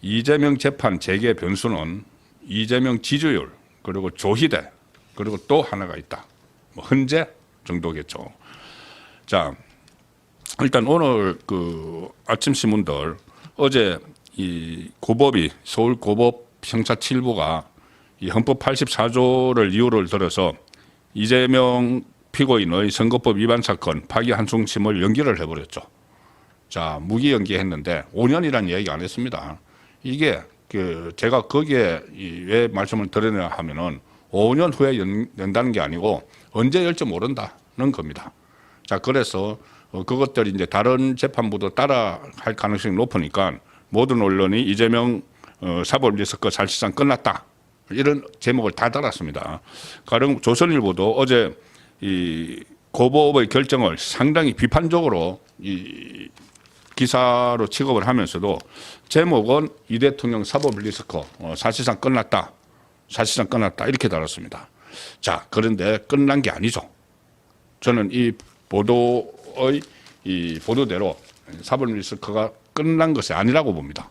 이재명 재판 재개 변수는 이재명 지지율 그리고 조희대 그리고 또 하나가 있다. 뭐 헌재 정도겠죠. 자, 일단 오늘 그 아침 신문들 어제 이 고법이 서울 고법 형사 7부가 이 헌법 84조를 이유를 들어서 이재명 피고인의 선거법 위반 사건 파기환송심을 연기를 해버렸죠. 자, 무기 연기했는데 5년이라는 얘기 안 했습니다. 이게 그 제가 거기에 왜 말씀을 드리냐 하면은 5년 후에 연다는 게 아니고 언제 열지 모른다는 겁니다. 자, 그래서 그것들이 이제 다른 재판부도 따라할 가능성이 높으니까 모든 언론이 이재명 사법 리스크 사실상 끝났다 이런 제목을 다 달았습니다. 가령 조선일보도 어제 이 고법의 결정을 상당히 비판적으로 이 기사로 취급을 하면서도 제목은 이 대통령 사법 리스크 사실상 끝났다. 사실상 끝났다. 이렇게 달았습니다. 자, 그런데 끝난 게 아니죠. 저는 이 보도의 이 보도대로 사법 리스크가 끝난 것이 아니라고 봅니다.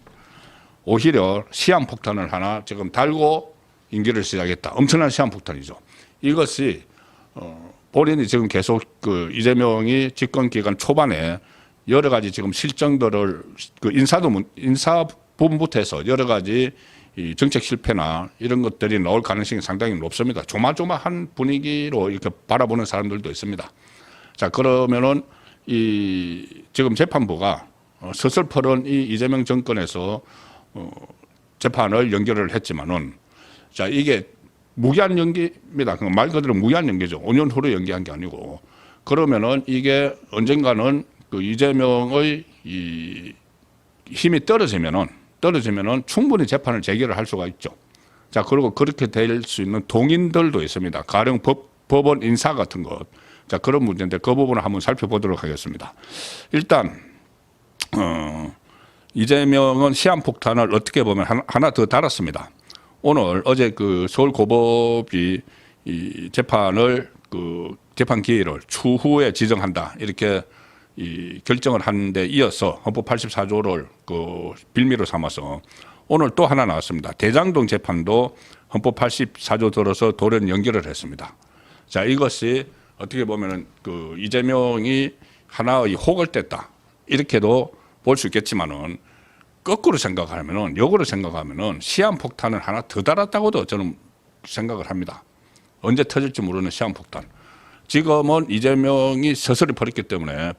오히려 시한폭탄을 하나 지금 달고 임기를 시작했다. 엄청난 시한폭탄이죠. 이것이 본인이 지금 계속 그 이재명이 집권 기간 초반에 여러 가지 지금 실정들을 그 인사 부분부터 해서 여러 가지 이 정책 실패나 이런 것들이 나올 가능성이 상당히 높습니다. 조마조마한 분위기로 이렇게 바라보는 사람들도 있습니다. 자, 그러면은 이 지금 재판부가 서슬퍼런 이 이재명 정권에서 재판을 연기를 했지만은 자, 이게 무기한 연기입니다. 말 그대로 무기한 연기죠. 5년 후로 연기한 게 아니고 그러면은 이게 언젠가는 그 이재명의 이 힘이 떨어지면은 충분히 재판을 재개를 할 수가 있죠. 자, 그리고 그렇게 될 수 있는 동인들도 있습니다. 가령 법원 인사 같은 것. 자, 그런 문제인데 그 부분을 한번 살펴보도록 하겠습니다. 일단 이재명은 시한폭탄을 어떻게 보면 하나 더 달았습니다. 오늘 어제 그 서울고법이 이 재판을 그 재판 기일을 추후에 지정한다 이렇게 이 결정을 하는데 이어서 헌법 84조를 그 빌미로 삼아서 오늘 또 하나 나왔습니다. 대장동 재판도 헌법 84조 들어서 돌연 연기를 했습니다. 자, 이것이 어떻게 보면은 그 이재명이 하나의 혹을 뗐다 이렇게도 볼 수 있겠지만은 거꾸로 생각하면은 역으로 생각하면은 시한폭탄을 하나 더 달았다고도 저는 생각을 합니다. 언제 터질지 모르는 시한폭탄. 지금은 이재명이 서서히 버렸기 때문에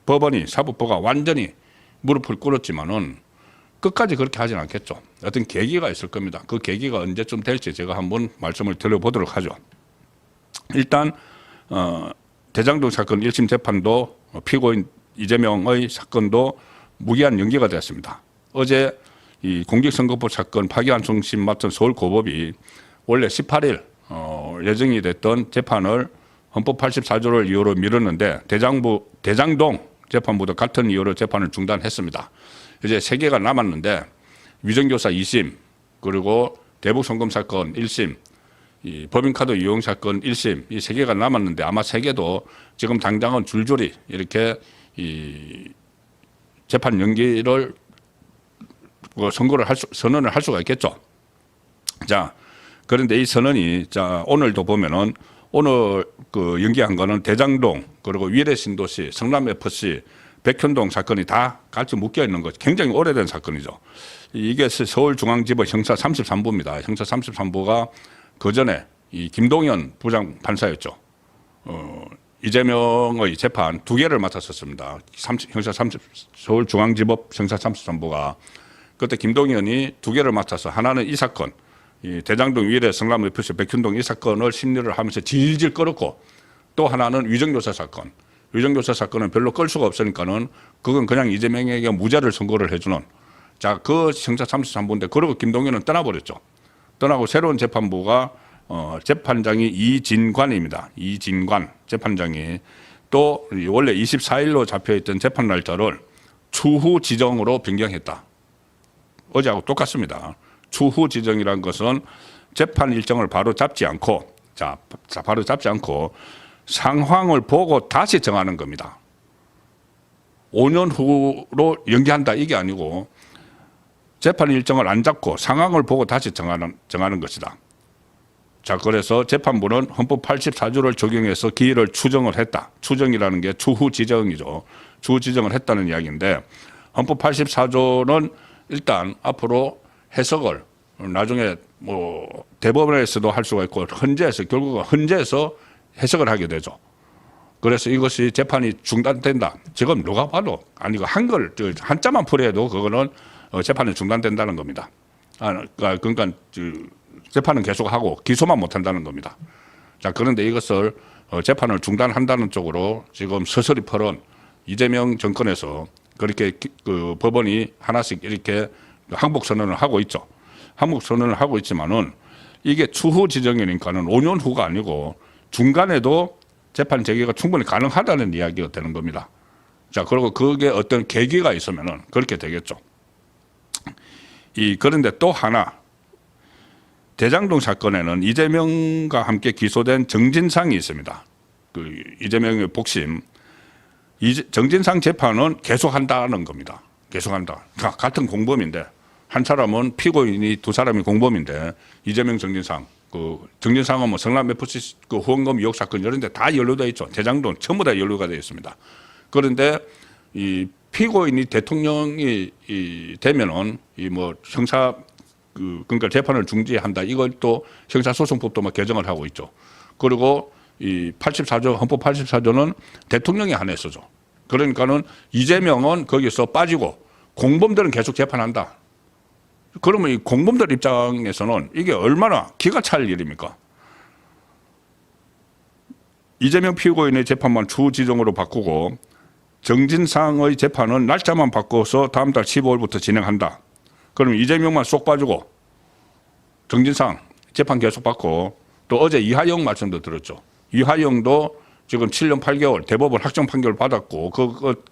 법원이 사법부가 완전히 무릎을 꿇었지만은 끝까지 그렇게 하진 않겠죠. 어떤 계기가 있을 겁니다. 그 계기가 언제쯤 될지 제가 한번 말씀을 드려보도록 하죠. 일단 대장동 사건 1심 재판도 피고인 이재명의 사건도 무기한 연기가 되었습니다. 어제 이 공직선거법 사건 파기환송심 맡은 서울고법이 원래 18일 예정이 됐던 재판을 헌법 84조를 이유로 미뤘는데 대장동 재판부도 같은 이유로 재판을 중단했습니다. 이제 3개가 남았는데 위정교사 2심 그리고 대북송금 사건 1심 이 법인카드 이용 사건 1심 이 3개가 남았는데 아마 3개도 지금 당장은 줄줄이 이렇게 이 재판 연기를 선언을 할 수가 있겠죠. 자, 그런데 이 선언이 자 오늘도 보면은 오늘 그 연기한 거는 대장동 그리고 위례신도시 성남FC 백현동 사건이 다 같이 묶여 있는 것 굉장히 오래된 사건이죠. 이게 서울중앙지법 형사 33부입니다. 형사 33부가 그 전에 이 김동연 부장 판사였죠. 이재명의 재판 2개를 맡았었습니다. 서울중앙지법 형사 33부가 그때 김동연이 2개를 맡아서 하나는 이 사건, 이 대장동 위례 성남FC 백현동 이 사건을 심리를 하면서 질질 끌었고 또 하나는 위정교사 사건. 위정교사 사건은 별로 끌 수가 없으니까는 그건 그냥 이재명에게 무죄를 선고를 해주는 자, 그 형사 33부인데 그러고 김동연은 떠나버렸죠. 떠나고 새로운 재판부가 재판장이 이진관입니다. 이진관 재판장이 또 원래 24일로 잡혀있던 재판 날짜를 추후 지정으로 변경했다. 어제하고 똑같습니다. 추후 지정이라는 것은 재판 일정을 바로 잡지 않고 바로 잡지 않고 상황을 보고 다시 정하는 겁니다. 5년 후로 연기한다 이게 아니고 재판 일정을 안 잡고 상황을 보고 다시 정하는 것이다. 자, 그래서 재판부는 헌법 84조를 적용해서 기일을 추정을 했다. 추정이라는 게 추후 지정이죠. 추후 지정을 했다는 이야기인데 헌법 84조는 일단 앞으로 해석을 나중에 뭐 대법원에서도 할 수가 있고 헌재에서 결국은 헌재에서 해석을 하게 되죠. 그래서 이것이 재판이 중단된다. 지금 누가 봐도 아니 그 한자만 풀이해도 그거는 재판이 중단된다는 겁니다. 그러니까 재판은 계속하고 기소만 못한다는 겁니다. 자, 그런데 이것을 재판을 중단한다는 쪽으로 지금 서서히 퍼런 이재명 정권에서 그렇게 그 법원이 하나씩 이렇게 항복 선언을 하고 있죠. 항복 선언을 하고 있지만은 이게 추후 지정이니까는 5년 후가 아니고 중간에도 재판 재개가 충분히 가능하다는 이야기가 되는 겁니다. 자, 그리고 그게 어떤 계기가 있으면은 그렇게 되겠죠. 그런데 또 하나 대장동 사건에는 이재명과 함께 기소된 정진상이 있습니다. 그 이재명의 복심. 정진상 재판은 계속한다는 겁니다. 계속한다. 같은 공범인데 한 사람은 피고인이 두 사람이 공범인데 이재명, 정진상. 정진상은 뭐 성남 FC 그 후원금 의혹 사건 이런 데 다 연루되어 있죠. 대장동 전부 다 연루가 되어 있습니다. 그런데 이 피고인이 대통령이 되면은 뭐 형사 그러니까 재판을 중지한다. 이걸 또 형사소송법도 막 개정을 하고 있죠. 그리고 이 84조 헌법 84조는 대통령이 한해서죠. 그러니까는 이재명은 거기서 빠지고 공범들은 계속 재판한다. 그러면 이 공범들 입장에서는 이게 얼마나 기가 찰 일입니까? 이재명 피고인의 재판만 추후 지정으로 바꾸고 정진상의 재판은 날짜만 바꿔서 다음 달 15일부터 진행한다. 그럼 이재명만 쏙 빠지고 정진상 재판 계속 받고 또 어제 이하영 말씀도 들었죠. 이하영도 지금 7년 8개월 대법원 확정 판결을 받았고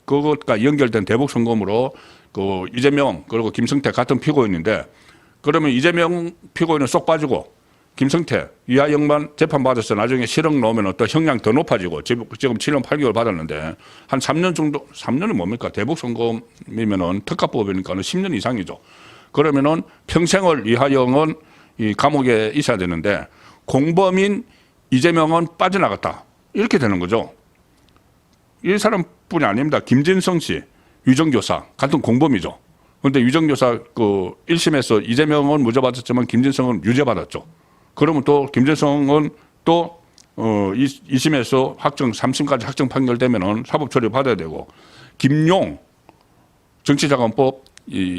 그것과 연결된 대북 송금으로 그 이재명 그리고 김성태 같은 피고인인데 그러면 이재명 피고인은 쏙 빠지고 김성태, 이하영만 재판받아서 나중에 실형 나오면 또 형량 더 높아지고 지금 7년 8개월 받았는데 한 3년 정도, 3년은 뭡니까? 대북 송금이면은 특가법이니까는 10년 이상이죠. 그러면은 평생을 이하영은 이 감옥에 있어야 되는데 공범인 이재명은 빠져나갔다. 이렇게 되는 거죠. 이 사람뿐이 아닙니다. 김진성 씨, 위정교사 같은 공범이죠. 그런데 위정교사 그 1심에서 이재명은 무죄 받았지만 김진성은 유죄 받았죠. 그러면 또 김진성은 또 2심에서 확정 3심까지 확정 판결되면은 사법 처리 받아야 되고 김용 정치자금법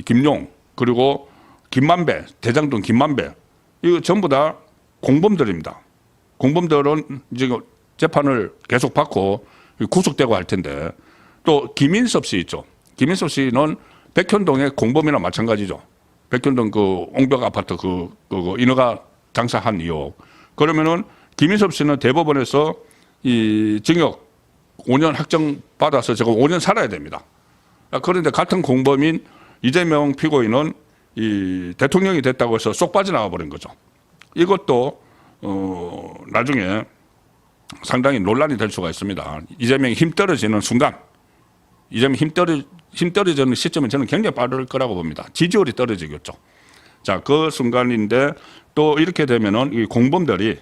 김용 그리고 김만배 대장동 김만배 이거 전부 다 공범들입니다. 공범들은 지금 재판을 계속 받고 구속되고 할 텐데 또 김인섭 씨 있죠. 김인섭 씨는 백현동의 공범이나 마찬가지죠. 백현동 그 옹벽 아파트 그 인허가 장사한 의혹. 그러면은 김인섭 씨는 대법원에서 이 징역 5년 확정 받아서 지금 5년 살아야 됩니다. 그런데 같은 공범인 이재명 피고인은 이 대통령이 됐다고 해서 쏙 빠져나가 버린 거죠. 이것도 나중에 상당히 논란이 될 수가 있습니다. 이재명이 힘 떨어지는 순간, 이재명 힘 떨어지는 시점은 저는 굉장히 빠를 거라고 봅니다. 지지율이 떨어지겠죠. 자, 그 순간인데 또 이렇게 되면은 이 공범들이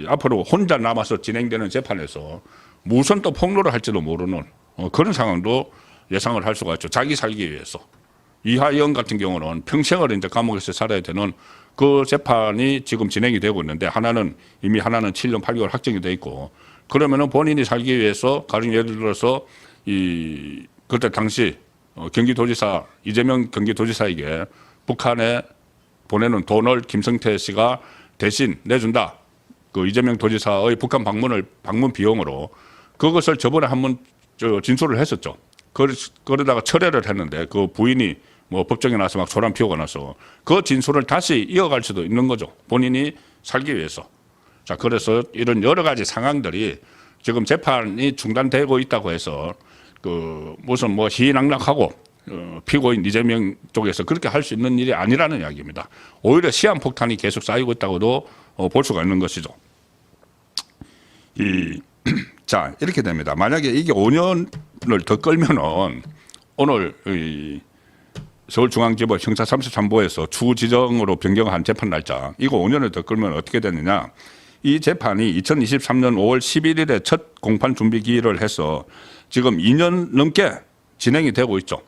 앞으로 혼자 남아서 진행되는 재판에서 무슨 또 폭로를 할지도 모르는 그런 상황도 예상을 할 수가 있죠. 자기 살기 위해서. 이하영 같은 경우는 평생을 이제 감옥에서 살아야 되는 그 재판이 지금 진행이 되고 있는데 이미 하나는 7년 8개월 확정이 돼 있고 그러면은 본인이 살기 위해서 가령 예를 들어서 그때 당시 경기도지사 이재명 경기도지사에게 북한에 보내는 돈을 김성태 씨가 대신 내준다. 그 이재명 도지사의 북한 방문 비용으로 그것을 저번에 한번 진술을 했었죠. 그러다가 철회를 했는데 그 부인이 뭐 법정에 나서 막 소란 피우고 나서 그 진술을 다시 이어갈 수도 있는 거죠. 본인이 살기 위해서. 자, 그래서 이런 여러 가지 상황들이 지금 재판이 중단되고 있다고 해서 그 무슨 뭐 희낙낙하고 피고인 이재명 쪽에서 그렇게 할 수 있는 일이 아니라는 이야기입니다. 오히려 시한폭탄이 계속 쌓이고 있다고도 볼 수가 있는 것이죠. 자, 이렇게 됩니다. 만약에 이게 5년을 더 끌면은 오늘 서울중앙지법 형사 33부에서 추후 지정으로 변경한 재판 날짜 이거 5년을 더 끌면 어떻게 되느냐. 이 재판이 2023년 5월 11일에 첫 공판 준비 기일을 해서 지금 2년 넘게 진행이 되고 있죠.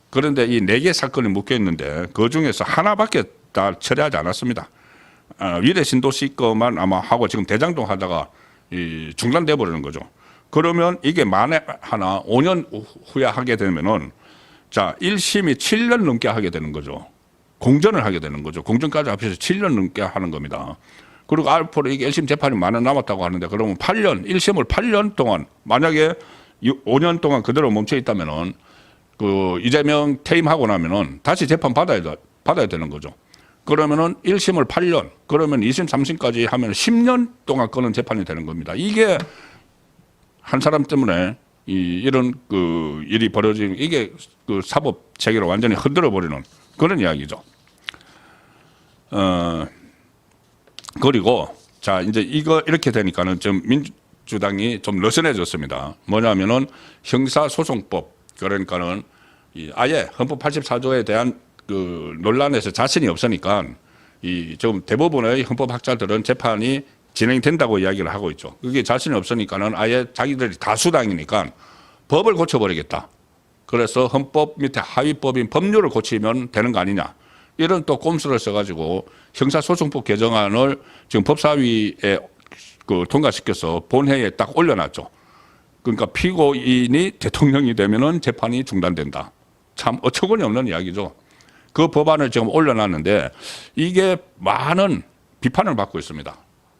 그런데 이 4개 사건이 묶여 있는데 그 중에서 하나밖에 다 처리하지 않았습니다. 위례 신도시 거만 아마 하고 지금 대장동 하다가 중단돼 버리는 거죠. 그러면 이게 만에 하나 5년 후에 하게 되면은 자 1심이 7년 넘게 하게 되는 거죠. 공전을 하게 되는 거죠. 공전까지 합해서 7년 넘게 하는 겁니다. 그리고 앞으로 이게 1심 재판이 만에 남았다고 하는데 그러면 8년 1심을 8년 동안 만약에 5년 동안 그대로 멈춰 있다면은 그 이재명 퇴임하고 나면은 다시 재판 받아야 되는 거죠. 그러면은 1심을 8년, 그러면 2심, 3심까지 하면 10년 동안 끄는 재판이 되는 겁니다. 이게 한 사람 때문에 이런 그 일이 벌어지는 이게 그 사법 체계를 완전히 흔들어 버리는 그런 이야기죠. 그리고 자 이제 이거 이렇게 되니까는 좀 민주당이 좀 느슨해졌습니다. 뭐냐면은 형사소송법 그러니까는 아예 헌법 84조에 대한 그 논란에서 자신이 없으니까 좀 대부분의 헌법학자들은 재판이 진행된다고 이야기를 하고 있죠. 그게 자신이 없으니까는 아예 자기들이 다수당이니까 법을 고쳐버리겠다. 그래서 헌법 밑에 하위법인 법률을 고치면 되는 거 아니냐. 이런 또 꼼수를 써가지고 형사소송법 개정안을 지금 법사위에 그 통과시켜서 본회의에 딱 올려놨죠. 그러니까 피고인이 대통령이 되면은 재판이 중단된다. 참 어처구니 없는 이야기죠. 그 법안을 지금 올려놨는데 이게 많은 비판을 받고 있습니다.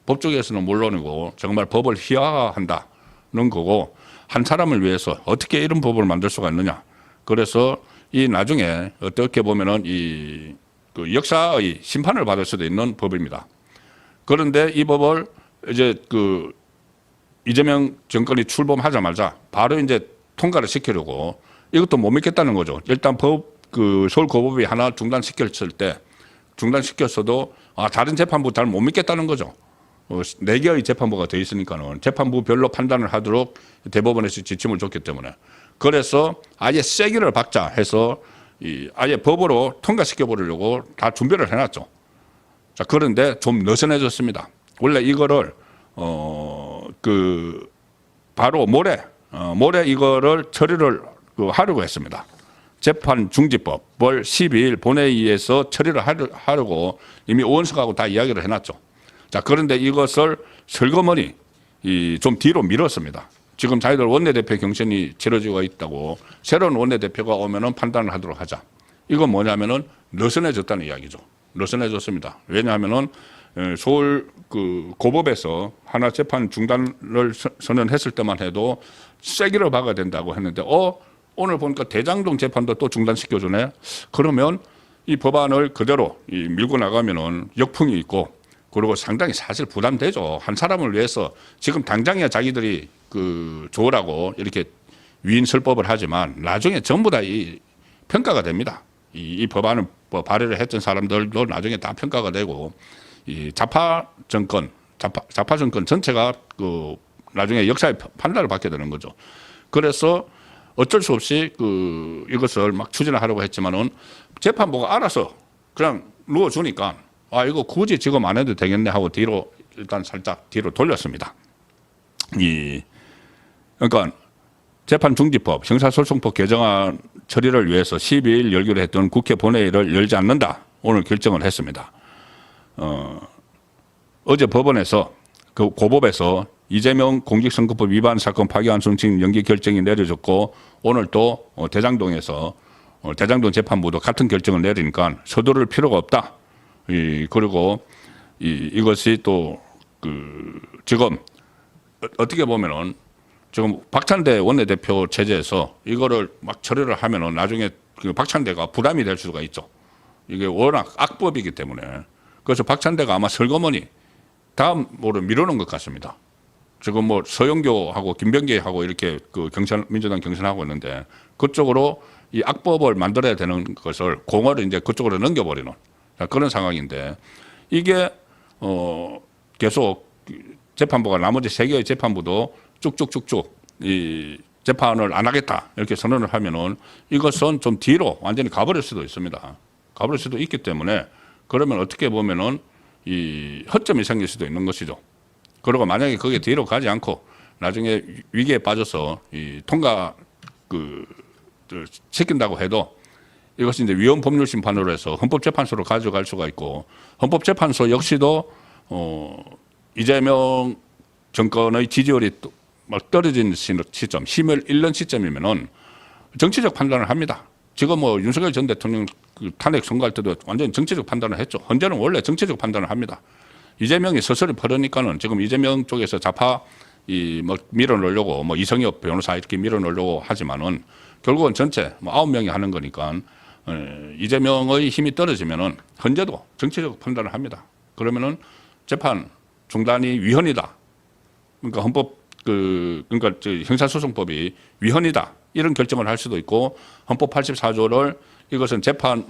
법조계에서는 물론이고 정말 법을 희화화한다는 거고 한 사람을 위해서 어떻게 이런 법을 만들 수가 있느냐. 그래서 이 나중에 어떻게 보면은 그 역사의 심판을 받을 수도 있는 법입니다. 그런데 이 법을 이제 그 이재명 정권이 출범하자마자 바로 이제 통과를 시키려고 이것도 못 믿겠다는 거죠. 일단 그 서울고법이 하나 중단시켰어도 다른 재판부 잘 못 믿겠다는 거죠. 4개의 재판부가 돼 있으니까는 재판부별로 판단을 하도록 대법원에서 지침을 줬기 때문에 그래서 아예 세기를 박자 해서 아예 법으로 통과시켜 버리려고 다 준비를 해놨죠. 자 그런데 좀 느슨해졌습니다. 원래 이거를 바로 모레 이거를 처리를 하려고 했습니다. 재판중지법을 12일 본회의에서 처리를 하려고 이미 오원석하고 다 이야기를 해놨죠. 자 그런데 이것을 슬그머니 좀 뒤로 미뤘습니다. 지금 자기들 원내대표 경선이 치러지고 있다고 새로운 원내대표가 오면은 판단을 하도록 하자. 이건 뭐냐면은 느슨해졌다는 이야기죠. 느슨해졌습니다. 왜냐하면은 서울 그 고법에서 하나 재판 중단을 선언했을 때만 해도 세기를 박아야 된다고 했는데 오늘 보니까 대장동 재판도 또 중단시켜주네. 그러면 이 법안을 그대로 밀고 나가면은 역풍이 있고 그리고 상당히 사실 부담되죠. 한 사람을 위해서 지금 당장이야 자기들이 그 좋으라고 이렇게 위인설법을 하지만 나중에 전부 다 평가가 됩니다. 이 법안을 발의를 했던 사람들도 나중에 다 평가가 되고 이 좌파 정권 전체가 그 나중에 역사의 판단을 받게 되는 거죠. 그래서 어쩔 수 없이 이것을 막 추진을 하려고 했지만은 재판부가 알아서 그냥 누워주니까 이거 굳이 지금 안 해도 되겠네 하고 일단 살짝 뒤로 돌렸습니다. 그러니까 재판중지법, 형사소송법 개정안 처리를 위해서 12일 열기로 했던 국회 본회의를 열지 않는다. 오늘 결정을 했습니다. 어제 법원에서 고법에서 이재명 공직선거법 위반 사건 파기환 송치 연기 결정이 내려졌고 오늘 또 대장동에서 대장동 재판부도 같은 결정을 내리니까 서두를 필요가 없다. 그리고 이것이 또 지금 어떻게 보면은 지금 박찬대 원내대표 체제에서 이거를 막 처리를 하면은 나중에 박찬대가 부담이 될 수가 있죠. 이게 워낙 악법이기 때문에 그래서 박찬대가 아마 슬그머니 다음으로 미루는 것 같습니다. 지금 뭐 서영교하고 김병기하고 이렇게 민주당 경선하고 있는데 그쪽으로 이 악법을 만들어야 되는 것을 공을 이제 그쪽으로 넘겨버리는 그런 상황인데 이게 계속 재판부가 나머지 3개의 재판부도 쭉쭉쭉쭉 재판을 안 하겠다 이렇게 선언을 하면은 이것은 좀 뒤로 완전히 가버릴 수도 있습니다. 가버릴 수도 있기 때문에 그러면 어떻게 보면은 이 허점이 생길 수도 있는 것이죠. 그리고 만약에 그게 뒤로 가지 않고 나중에 위기에 빠져서 이 통과 시킨다고 해도 이것이 이제 위헌 법률 심판으로 해서 헌법재판소로 가져갈 수가 있고 헌법재판소 역시도 이재명 정권의 지지율이 막 떨어진 시점, 힘을 잃는 시점이면은 정치적 판단을 합니다. 지금 뭐 윤석열 전 대통령 탄핵 선고할 때도 완전히 정치적 판단을 했죠. 헌재는 원래 정치적 판단을 합니다. 이재명이 서서히 퍼르니까는 지금 이재명 쪽에서 좌파 뭐 밀어넣으려고 뭐 이성엽 변호사 이렇게 밀어넣으려고 하지만은 결국은 전체 뭐 9명이 하는 거니까 이재명의 힘이 떨어지면은 헌재도 정치적 판단을 합니다. 그러면은 재판 중단이 위헌이다. 그러니까 그러니까 형사소송법이 위헌이다. 이런 결정을 할 수도 있고 헌법 84조를 이것은 재판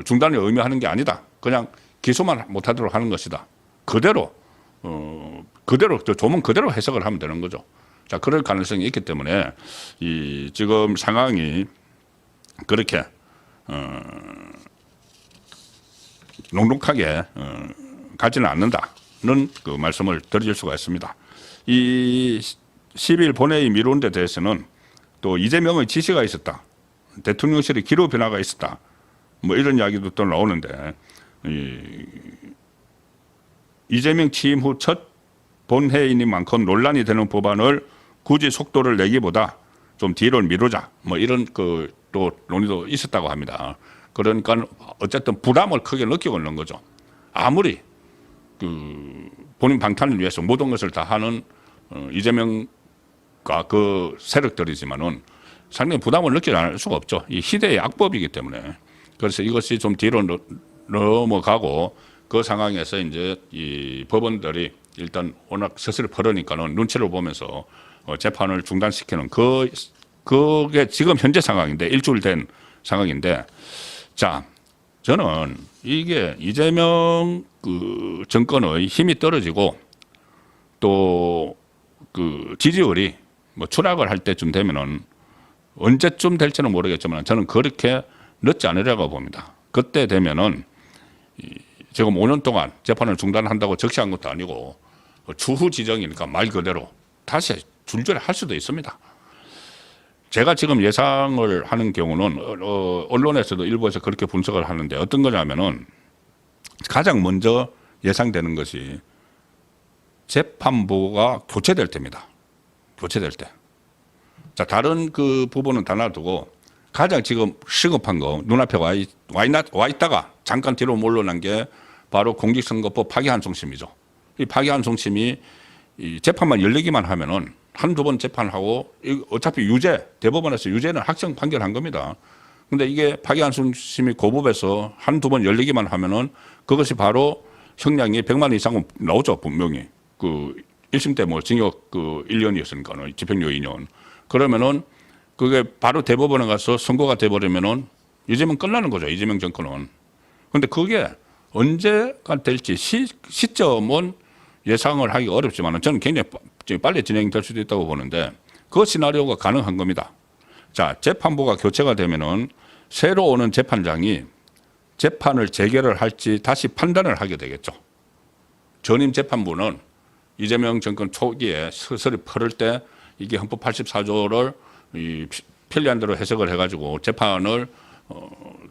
중단을 의미하는 게 아니다. 그냥 기소만 못하도록 하는 것이다. 그대로 조문 그대로 해석을 하면 되는 거죠. 자, 그럴 가능성이 있기 때문에 이 지금 상황이 그렇게 넉넉하게 가지는 않는다는 그 말씀을 드릴 수가 있습니다. 이 10일 본회의 미루는 데 대해서는 또 이재명의 지시가 있었다. 대통령실의 기로 변화가 있었다. 뭐 이런 이야기도 또 나오는데 이재명 취임 후 첫 본회의니만큼 논란이 되는 법안을 굳이 속도를 내기보다 좀 뒤로 미루자. 뭐 이런 또 논의도 있었다고 합니다. 그러니까 어쨌든 부담을 크게 느끼고 있는 거죠. 아무리 본인 방탄을 위해서 모든 것을 다 하는 이재명과 그 세력들이지만은 상당히 부담을 느끼지 않을 수가 없죠. 이 시대의 악법이기 때문에. 그래서 이것이 좀 뒤로 넘어가고 그 상황에서 이제 이 법원들이 일단 워낙 서슬 퍼르니까는 눈치를 보면서 재판을 중단시키는 그게 지금 현재 상황인데 일주일 된 상황인데 자, 저는 이게 이재명 정권의 힘이 떨어지고 또 지지율이 뭐 추락을 할 때쯤 되면은 언제쯤 될지는 모르겠지만 저는 그렇게 늦지 않으려고 봅니다. 그때 되면은 지금 5년 동안 재판을 중단한다고 적시한 것도 아니고 추후 지정이니까 말 그대로 다시 줄줄이 할 수도 있습니다. 제가 지금 예상을 하는 경우는 언론에서도 일부에서 그렇게 분석을 하는데 어떤 거냐면은 가장 먼저 예상되는 것이 재판부가 교체될 때입니다. 교체될 때. 자, 다른 그 부분은 다 놔두고 가장 지금 시급한 거 눈앞에 와 있다가 잠깐 뒤로 물러난 게 바로 공직선거법 파기환송심이죠. 이 파기환송심이 이 재판만 열리기만 하면은 한두 번 재판하고 어차피 대법원에서 유죄는 확정 판결한 겁니다. 근데 이게 파기환송심이 고법에서 한두 번 열리기만 하면은 그것이 바로 형량이 100만 원 이상은 나오죠, 분명히. 1심 때 뭐 징역 1년이었으니까는 집행유예 2년. 그러면은 그게 바로 대법원에 가서 선고가 돼버리면은 이재명 끝나는 거죠, 이재명 정권은. 근데 그게 언제가 될지 시점은 예상을 하기 어렵지만 저는 굉장히 빨리 진행될 수도 있다고 보는데 그 시나리오가 가능한 겁니다. 자, 재판부가 교체가 되면은 새로 오는 재판장이 재판을 재개를 할지 다시 판단을 하게 되겠죠. 전임 재판부는 이재명 정권 초기에 서서히 퍼를 때 이게 헌법 84조를 편리한 대로 해석을 해가지고 재판을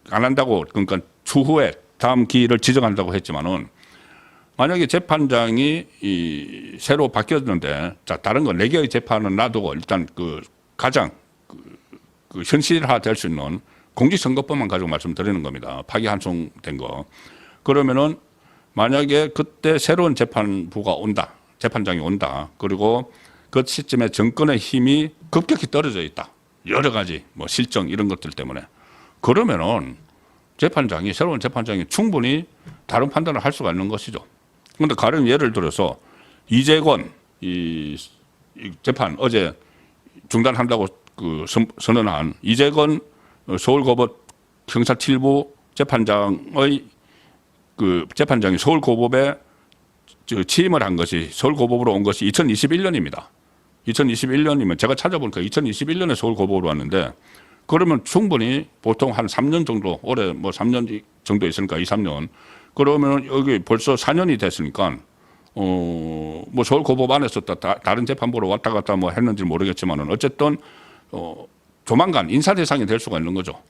안 한다고 그러니까 추후에 다음 기일을 지정한다고 했지만은 만약에 재판장이 새로 바뀌었는데 자, 다른 거 4개의 재판은 놔두고 일단 가장 현실화 될 수 있는 공직선거법만 가지고 말씀드리는 겁니다. 파기환송된 거. 그러면은 만약에 그때 새로운 재판부가 온다. 재판장이 온다. 그리고 그 시점에 정권의 힘이 급격히 떨어져 있다. 여러 가지 뭐 실정 이런 것들 때문에. 그러면은 새로운 재판장이 충분히 다른 판단을 할 수가 있는 것이죠. 그런데 가령 예를 들어서 이재권 이 재판 어제 중단한다고 선언한 이재권 서울고법 형사 7부 재판장의 재판장이 서울고법에 취임을 한 것이 서울고법으로 온 것이 2021년입니다. 2021년이면 제가 찾아보니까 2021년에 서울 고법으로 왔는데 그러면 충분히 보통 한 3년 정도 올해 뭐 3년 정도 있으니까 2, 3년 그러면 여기 벌써 4년이 됐으니까 뭐 서울 고법 안에서 다른 재판부로 왔다 갔다 뭐 했는지 모르겠지만은 어쨌든 조만간 인사 대상이 될 수가 있는 거죠.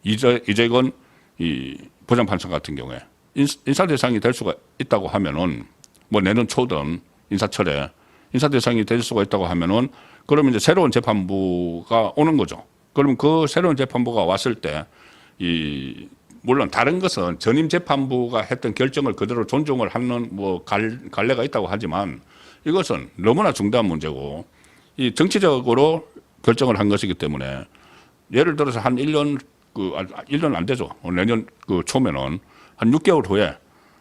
이재건 이 부장판사 같은 경우에 인사 대상이 될 수가 있다고 하면은 뭐 내년 초든 인사철에 인사 대상이 될 수가 있다고 하면은 그러면 이제 새로운 재판부가 오는 거죠. 그러면 그 새로운 재판부가 왔을 때 물론 다른 것은 전임 재판부가 했던 결정을 그대로 존중을 하는 뭐 갈래가 있다고 하지만 이것은 너무나 중대한 문제고 이 정치적으로 결정을 한 것이기 때문에 예를 들어서 한 1년 1년 안 되죠. 내년 초면은 한 6개월 후에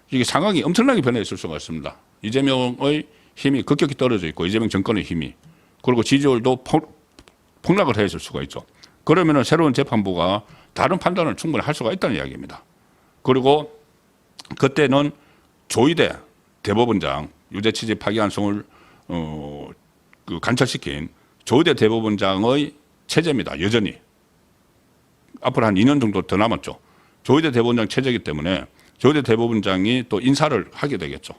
이게 상황이 엄청나게 변해 있을 수가 있습니다. 이재명의 힘이 급격히 떨어져 있고 이재명 정권의 힘이 그리고 지지율도 폭락을 해 있을 수가 있죠. 그러면은 새로운 재판부가 다른 판단을 충분히 할 수가 있다는 이야기입니다. 그리고 그때는 조희대 대법원장 유죄 취지 파기환송을 간철시킨 조희대 대법원장의 체제입니다. 여전히 앞으로 한 2년 정도 더 남았죠. 조희대 대법원장 체제이기 때문에 조희대 대법원장이 또 인사를 하게 되겠죠.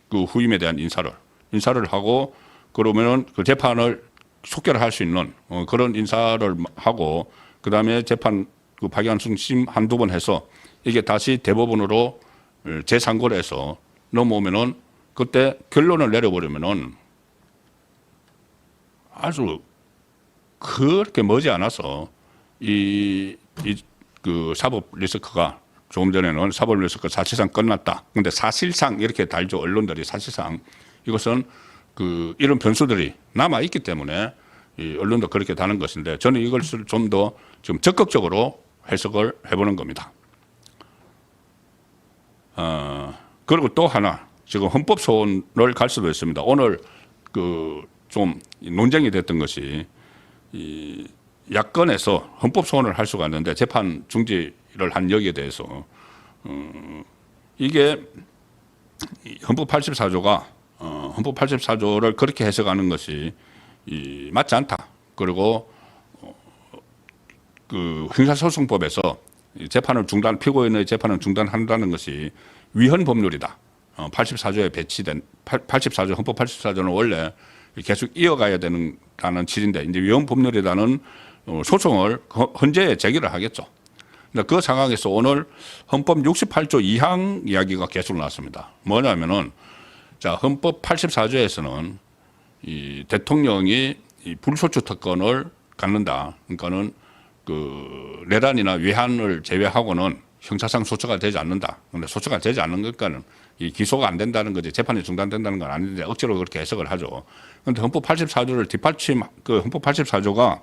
그 후임에 대한 인사를 하고 그러면은 그 재판을 속결할 수 있는 그런 인사를 하고 그다음에 재판 파기환송심 한두 번 해서 이게 다시 대법원으로 재상고를 해서 넘어오면은 그때 결론을 내려버리면은 아주 그렇게 머지 않아서 그 사법 리스크가 조금 전에는 사법 리스크 사실상 끝났다. 근데 사실상 이렇게 달죠. 언론들이 사실상 이것은 이런 변수들이 남아 있기 때문에 이 언론도 그렇게 다는 것인데 저는 이것을 좀 더 지금 적극적으로 해석을 해보는 겁니다. 그리고 또 하나 지금 헌법 소원을 갈 수도 있습니다. 오늘 좀 논쟁이 됐던 것이 이 야권에서 헌법 소원을 할 수가 있는데 재판 중지를 한 여기에 대해서 이게 헌법 84조가 헌법 84조를 그렇게 해석하는 것이 맞지 않다. 그리고 형사소송법에서 재판을 피고인의 재판을 중단한다는 것이 위헌 법률이다. 84조에 배치된 84조 헌법 84조는 원래 계속 이어가야 되는다는 취지인데 이제 위헌 법률이라는 소송을 헌재에 제기를 하겠죠. 그 상황에서 오늘 헌법 68조 2항 이야기가 계속 나왔습니다. 뭐냐면은 자 헌법 84조에서는 이 대통령이 이 불소추 특권을 갖는다. 그러니까는 내란이나 외환을 제외하고는 형사상 소추가 되지 않는다. 그런데 소추가 되지 않는 것과는 이 기소가 안 된다는 거지 재판이 중단된다는 건 아닌데 억지로 그렇게 해석을 하죠. 그런데 헌법 84조를 뒷받침 헌법 84조가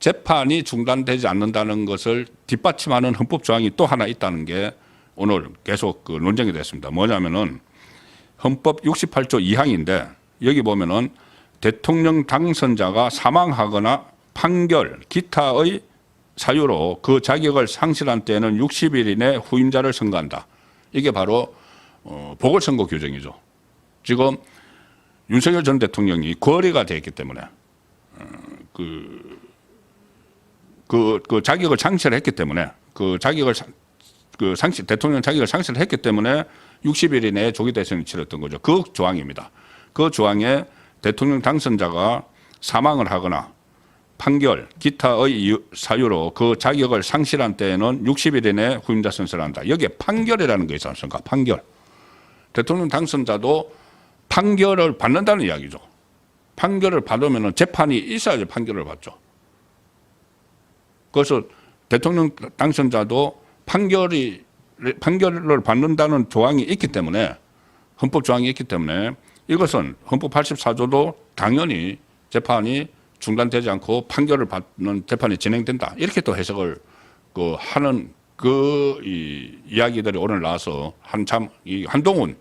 재판이 중단되지 않는다는 것을 뒷받침하는 헌법 조항이 또 하나 있다는 게 오늘 계속 논쟁이 됐습니다. 뭐냐면은 헌법 68조 2항인데 여기 보면은 대통령 당선자가 사망하거나 판결, 기타의 사유로 그 자격을 상실한 때에는 60일 이내 후임자를 선거한다. 이게 바로 보궐선거 규정이죠. 지금 윤석열 전 대통령이 거리가 되었기 때문에 그 자격을 상실했기 때문에 대통령 자격을 상실했기 때문에 60일 이내에 조기 대선을 치렀던 거죠. 그 조항입니다. 그 조항에 대통령 당선자가 사망을 하거나 판결, 기타의 사유로 그 자격을 상실한 때에는 60일 이내에 후임자 선서를 한다. 여기에 판결이라는 게 있지 않습니까? 판결. 대통령 당선자도 판결을 받는다는 이야기죠. 판결을 받으면 재판이 있어야지 판결을 받죠. 그래서 대통령 당선자도 판결을 받는다는 조항이 있기 때문에 헌법 조항이 있기 때문에 이것은 헌법 84조도 당연히 재판이 중단되지 않고 판결을 받는 재판이 진행된다. 이렇게 또 해석을 하는 이야기들이 오늘 나와서 한참 한동훈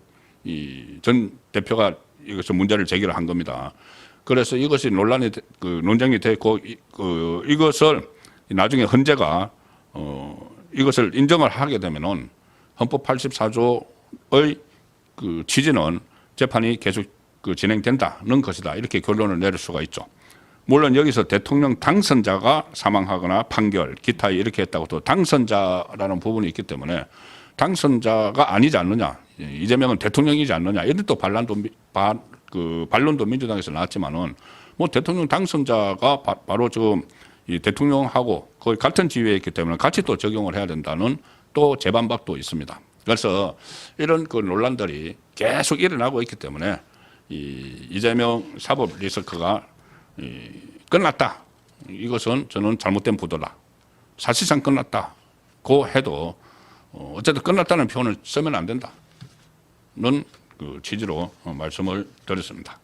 전 대표가 이것을 문제를 제기를 한 겁니다. 그래서 이것이 논쟁이 됐고 이것을 나중에 헌재가 이것을 인정을 하게 되면은 헌법 84조의 취지는 재판이 계속 그 진행된다는 것이다. 이렇게 결론을 내릴 수가 있죠. 물론 여기서 대통령 당선자가 사망하거나 판결, 기타 이렇게 했다고 또 당선자라는 부분이 있기 때문에 당선자가 아니지 않느냐, 이재명은 대통령이지 않느냐, 이런 또 반론도 민주당에서 나왔지만은 뭐 대통령 당선자가 바로 지금 이 대통령하고 거의 같은 지위에 있기 때문에 같이 또 적용을 해야 된다는 또 재반박도 있습니다. 그래서 이런 그 논란들이 계속 일어나고 있기 때문에 이재명 사법 리스크가 끝났다. 이것은 저는 잘못된 보도다. 사실상 끝났다고 해도 어쨌든 끝났다는 표현을 쓰면 안 된다는 그 취지로 말씀을 드렸습니다.